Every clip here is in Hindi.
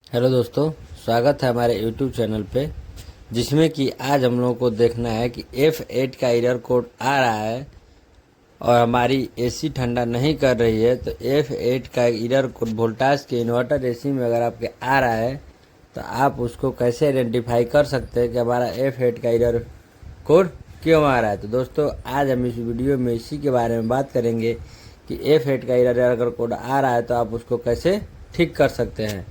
हेलो दोस्तों, स्वागत है हमारे YouTube चैनल पे, जिसमें कि आज हम लोगों को देखना है कि F8 का एरर कोड आ रहा है और हमारी एसी ठंडा नहीं कर रही है। तो F8 का एरर कोड वोल्टाज के इन्वर्टर एसी में अगर आपके आ रहा है तो आप उसको कैसे आइडेंटिफाई कर सकते हैं कि हमारा F8 का एरर कोड क्यों आ रहा है। तो दोस्तों, आज हम इस वीडियो में इसी के बारे में बात करेंगे कि F8 का एरर कोड आ रहा है तो आप उसको कैसे ठीक कर सकते हैं।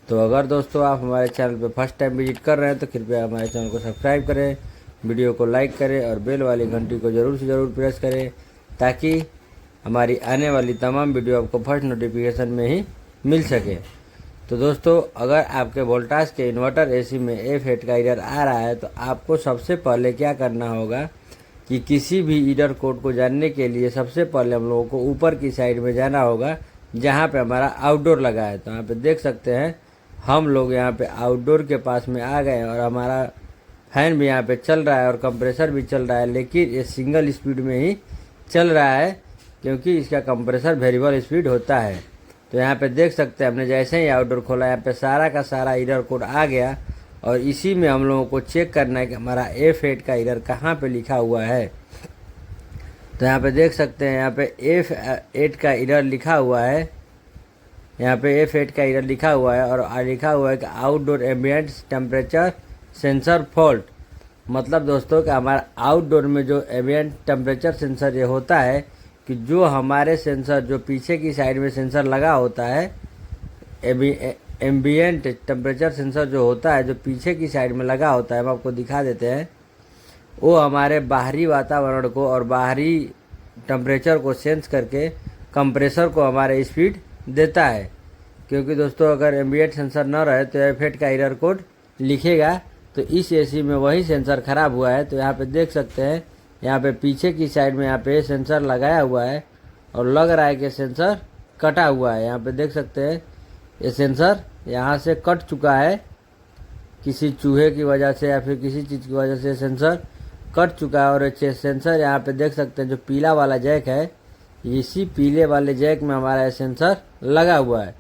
तो अगर दोस्तों आप हमारे चैनल पर फर्स्ट टाइम विजिट कर रहे हैं तो कृपया हमारे चैनल को सब्सक्राइब करें, वीडियो को लाइक करें और बेल वाली घंटी को ज़रूर से ज़रूर प्रेस करें ताकि हमारी आने वाली तमाम वीडियो आपको फर्स्ट नोटिफिकेशन में ही मिल सके। तो दोस्तों, अगर आपके वोल्टाज के इन्वर्टर एसी में F8 का एरर आ रहा है तो आपको सबसे पहले क्या करना होगा कि किसी भी एरर कोड को जानने के लिए सबसे पहले हम लोगों को ऊपर की साइड में जाना होगा जहाँ पे हमारा आउटडोर लगा है। तो यहाँ पे देख सकते हैं हम लोग यहाँ पे आउटडोर के पास में आ गए और हमारा फैन भी यहाँ पे चल रहा है और कंप्रेसर भी चल रहा है, लेकिन ये सिंगल स्पीड में ही चल रहा है क्योंकि इसका कंप्रेसर वेरिएबल स्पीड होता है। तो यहाँ पे देख सकते हैं हमने जैसे ही आउटडोर खोला यहाँ पे सारा का सारा एरर कोड आ गया और इसी में हम लोगों को चेक करना है कि हमारा F8 का एरर कहाँ पे लिखा हुआ है। तो यहाँ पे देख सकते हैं यहाँ पे F8 का एरर लिखा हुआ है, यहाँ पे F8 का एरर लिखा हुआ है और लिखा हुआ है कि outdoor ambient temperature sensor fault. मतलब दोस्तों कि हमारा आउटडोर में जो एम्बिएंट टेम्परेचर सेंसर ये होता है कि जो हमारे सेंसर जो पीछे की साइड में सेंसर लगा होता है, एम्बिएंट टेम्परेचर सेंसर जो होता है जो पीछे की साइड में लगा होता है, हम आपको दिखा देते हैं, वो हमारे बाहरी वातावरण को और बाहरी टेम्परेचर को सेंस करके कंप्रेसर को हमारे स्पीड देता है। क्योंकि दोस्तों अगर एम्बिएंट सेंसर न रहे तो F8 का एरर कोड लिखेगा। तो इस एसी में वही सेंसर ख़राब हुआ है। तो यहाँ पे देख सकते हैं यहाँ पे पीछे की साइड में यहाँ पे सेंसर लगाया हुआ है और लग रहा है कि सेंसर कटा हुआ है। यहाँ पे देख सकते हैं ये सेंसर यहाँ से कट चुका है, किसी चूहे की वजह से या फिर किसी चीज़ की वजह से सेंसर कट चुका है। और सेंसर यहाँ पे देख सकते हैं जो पीला वाला जैक है, इसी पीले वाले जैक में हमारा सेंसर लगा हुआ है।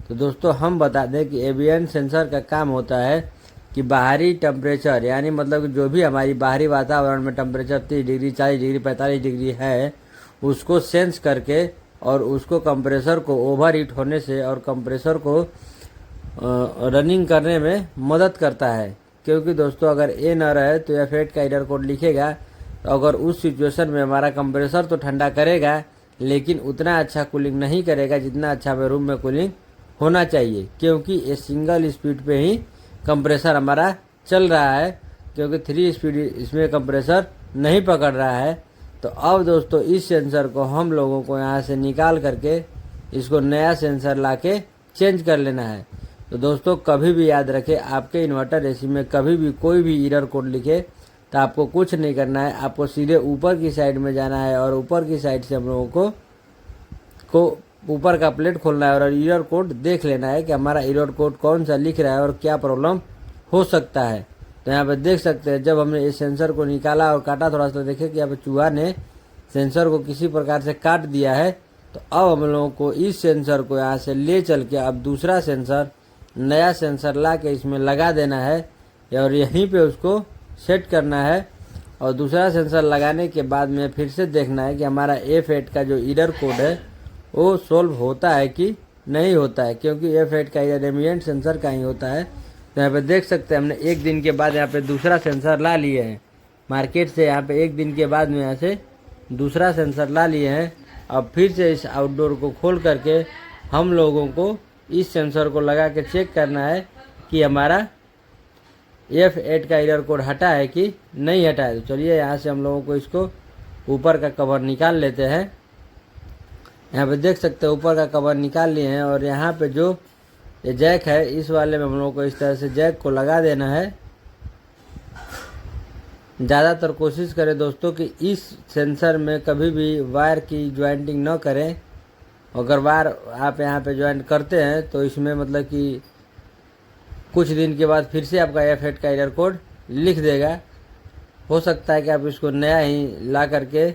तो दोस्तों हम बता दें कि एम्बिएंट सेंसर का काम होता है कि बाहरी टेम्परेचर यानी मतलब जो भी हमारी बाहरी वातावरण में टेम्परेचर 30 डिग्री 40 डिग्री 45 डिग्री है उसको सेंस करके और उसको कंप्रेसर को ओवर हीट होने से और कंप्रेसर को रनिंग करने में मदद करता है। क्योंकि दोस्तों अगर ये न रहे तो F8 का एरर कोड लिखेगा। तो अगर उस सिचुएशन में हमारा कंप्रेसर तो ठंडा करेगा लेकिन उतना अच्छा कूलिंग नहीं करेगा जितना अच्छा हमें रूम में कूलिंग होना चाहिए, क्योंकि ये सिंगल स्पीड पे ही कंप्रेसर हमारा चल रहा है, क्योंकि 3 स्पीड इसमें कंप्रेसर नहीं पकड़ रहा है। तो अब दोस्तों इस सेंसर को हम लोगों को यहाँ से निकाल करके इसको नया सेंसर लाके चेंज कर लेना है। तो दोस्तों कभी भी याद रखें, आपके इन्वर्टर एसी में कभी भी कोई भी एरर कोड लिखे तो आपको कुछ नहीं करना है, आपको सीधे ऊपर की साइड में जाना है और ऊपर की साइड से हम लोगों को ऊपर का प्लेट खोलना है और एरर कोड देख लेना है कि हमारा एरर कोड कौन सा लिख रहा है और क्या प्रॉब्लम हो सकता है। तो यहाँ पे देख सकते हैं जब हमने इस सेंसर को निकाला और काटा, थोड़ा सा देखे कि यहाँ पे चूहा ने सेंसर को किसी प्रकार से काट दिया है। तो अब हम लोगों को इस सेंसर को यहाँ से ले चल के अब दूसरा सेंसर नया सेंसर ला के इसमें लगा देना है और यहीं पे उसको सेट करना है। और दूसरा सेंसर लगाने के बाद में फिर से देखना है कि हमारा F8 का जो एरर कोड है वो सोल्व होता है कि नहीं होता है, क्योंकि F8 का एरर एम्बिएंट सेंसर का ही होता है। तो यहाँ पे देख सकते हैं हमने एक दिन के बाद यहाँ पे दूसरा सेंसर ला लिए हैं मार्केट से। यहाँ पे एक दिन के बाद में यहाँ से दूसरा सेंसर ला लिए हैं। अब फिर से इस आउटडोर को खोल करके हम लोगों को इस सेंसर को लगा के चेक करना है कि हमारा F8 का एरर कोड हटा है कि नहीं हटा है। तो चलिए यहाँ से हम लोगों को इसको ऊपर का कवर निकाल लेते हैं। यहाँ पे देख सकते हैं ऊपर का कवर निकाल लिए हैं और यहाँ पे जो ये जैक है इस वाले में हम लोगों को इस तरह से जैक को लगा देना है। ज़्यादातर कोशिश करें दोस्तों कि इस सेंसर में कभी भी वायर की ज्वाइंटिंग न करें। अगर वायर आप यहाँ पे ज्वाइंट करते हैं तो इसमें मतलब कि कुछ दिन के बाद फिर से आपका F8 का एरर कोड लिख देगा। हो सकता है कि आप इसको नया ही ला करके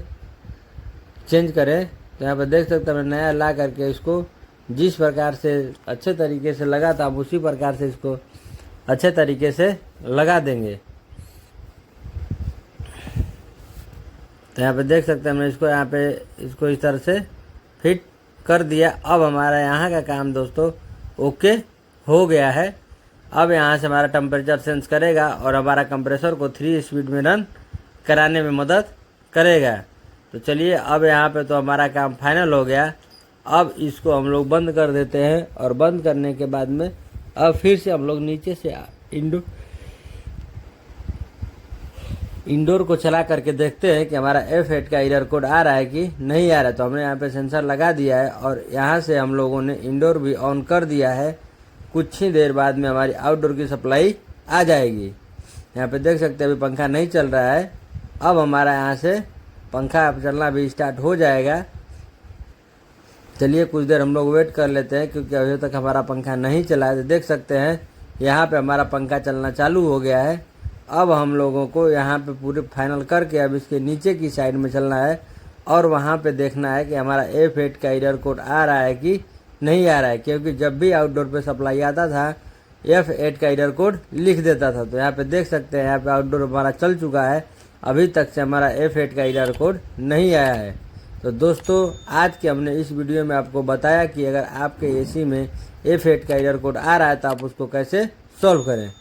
चेंज करें। तो यहाँ पर देख सकते हैं मैं नया ला करके इसको जिस प्रकार से अच्छे तरीके से लगा था आप उसी प्रकार से इसको अच्छे तरीके से लगा देंगे। तो यहाँ पे देख सकते हैं हमने इसको यहाँ पे इसको इस तरह से फिट कर दिया। अब हमारा यहाँ का काम दोस्तों ओके हो गया है। अब यहाँ से हमारा टेम्परेचर सेंस करेगा और हमारा कंप्रेसर को 3 स्पीड में रन कराने में मदद करेगा। तो चलिए अब यहाँ पे तो हमारा काम फाइनल हो गया। अब इसको हम लोग बंद कर देते हैं और बंद करने के बाद में अब फिर से हम लोग नीचे से इंडोर को चला करके देखते हैं कि हमारा F8 का एरर कोड आ रहा है कि नहीं आ रहा है। तो हमने यहाँ पे सेंसर लगा दिया है और यहाँ से हम लोगों ने इंडोर भी ऑन कर दिया है। कुछ ही देर बाद में हमारी आउटडोर की सप्लाई आ जाएगी। यहाँ पे देख सकते हैं अभी पंखा नहीं चल रहा है। अब हमारा यहाँ से पंखा चलना भी स्टार्ट हो जाएगा। चलिए कुछ देर हम लोग वेट कर लेते हैं क्योंकि अभी तक हमारा पंखा नहीं चला है। तो देख सकते हैं यहाँ पे हमारा पंखा चलना चालू हो गया है। अब हम लोगों को यहाँ पे पूरे फाइनल करके अब इसके नीचे की साइड में चलना है और वहाँ पे देखना है कि हमारा F8 का एरर कोड आ रहा है कि नहीं आ रहा है, क्योंकि जब भी आउटडोर पे सप्लाई आता था F8 का एरर कोड लिख देता था। तो यहाँ पे देख सकते हैं यहाँ पे आउटडोर हमारा चल चुका है, अभी तक से हमारा F8 का एरर कोड नहीं आया है। तो दोस्तों आज के हमने इस वीडियो में आपको बताया कि अगर आपके AC में F8 का एरर कोड आ रहा है तो आप उसको कैसे सॉल्व करें।